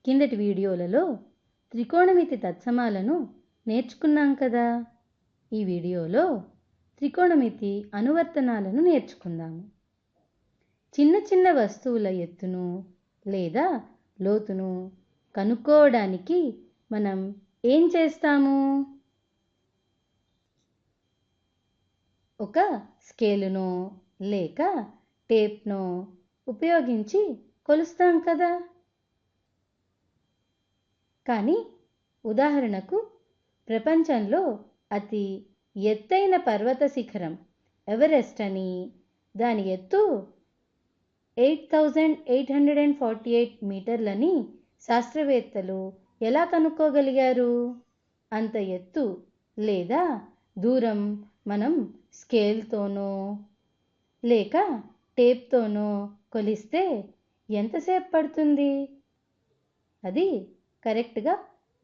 కిందటి వీడియోలలో త్రికోణమితి తత్సమాలను నేర్చుకున్నాం కదా. ఈ వీడియోలో త్రికోణమితి అనువర్తనాలను నేర్చుకుందాము. చిన్న చిన్న వస్తువుల ఎత్తును లేదా లోతును కనుక్కోవడానికి మనం ఏం చేస్తాము? ఒక స్కేలునో లేక టేప్నో ఉపయోగించి కొలుస్తాం కదా. కానీ ఉదాహరణకు ప్రపంచంలో అతి ఎత్తైన పర్వత శిఖరం ఎవరెస్ట్ అని, దాని ఎత్తు 8848 మీటర్లని శాస్త్రవేత్తలు ఎలా కనుక్కోగలిగారు? అంత ఎత్తు లేదా దూరం మనం స్కేల్తోనో లేక టేప్తోనో కొలిస్తే ఎంతసేపు పడుతుంది? అది కరెక్ట్గా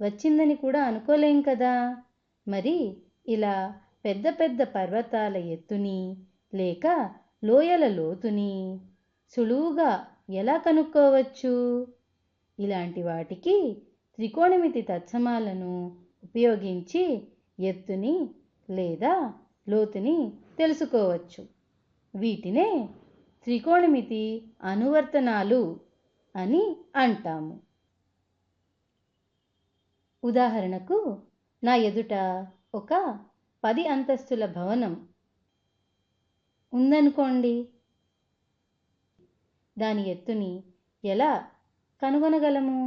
వచ్చిందని కూడా అనుకోలేం కదా. మరి ఇలా పెద్ద పెద్ద పర్వతాల ఎత్తుని లేక లోయల లోతుని సులువుగా ఎలా కనుక్కోవచ్చు? ఇలాంటి వాటికి త్రికోణమితి తత్సమాలను ఉపయోగించి ఎత్తుని లేదా లోతుని తెలుసుకోవచ్చు. వీటినే త్రికోణమితి అనువర్తనాలు అని అంటాము. ఉదాహరణకు నా ఎదుట ఒక 10 అంతస్తుల భవనం ఉందనుకోండి. దాని ఎత్తుని ఎలా కనుగొనగలము?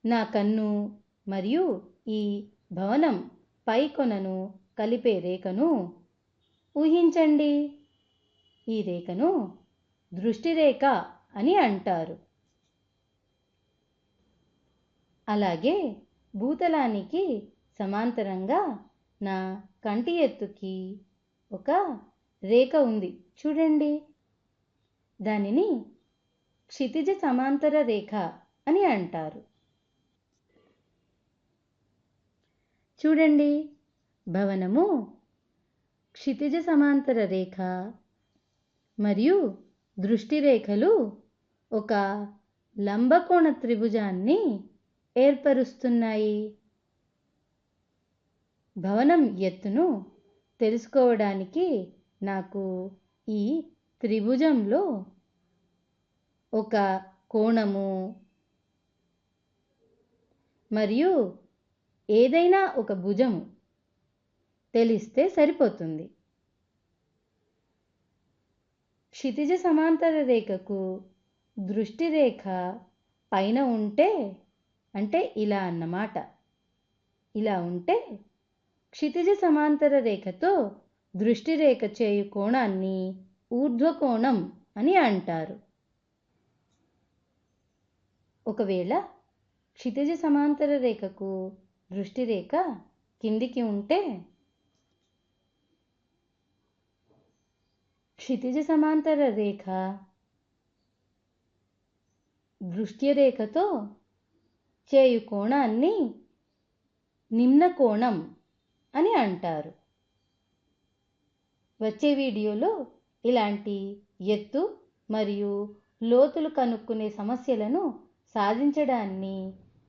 నా కన్ను మరియు ఈ భవనం పై కొనను కలిపే రేఖను ఊహించండి. ఈ రేఖను దృష్టిరేఖ అని అంటారు. అలాగే భూతలానికి సమాంతరంగా నా కంటి ఎత్తుకి ఒక రేఖ ఉంది చూడండి. దానిని క్షితిజ సమాంతర రేఖ అని అంటారు. చూడండి, భవనము క్షితిజ సమాంతర రేఖ మరియు దృష్టి రేఖలు ఒక లంబకోణ త్రిభుజాన్ని ఏర్పరుస్తున్నాయి. భవనం ఎత్తును తెలుసుకోవడానికి నాకు ఈ త్రిభుజంలో ఒక కోణము మరియు ఏదైనా ఒక భుజము తెలిస్తే సరిపోతుంది. క్షితిజ సమాంతర రేఖకు దృష్టి రేఖ పైన ఉంటే అంటే ఇలా అన్నమాట. ఇలా ఉంటే క్షితిజ సమాంతర రేఖతో దృష్టి రేఖ చేయు కోణాన్ని ఊర్ధ్వకోణం అని అంటారు. ఒకవేళ క్షితిజ సమాంతర రేఖకు దృష్టి రేఖ కిందికి ఉంటే క్షితిజ సమాంతర రేఖ దృష్టి రేఖతో చేయు కోణాన్ని నిమ్న కోణం అని అంటారు. వచ్చే వీడియోలో ఇలాంటి ఎత్తు మరియు లోతులు కనుక్కునే సమస్యలను సాధించడాన్ని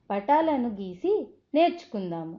పటాలను గీసి నేర్చుకుందాము.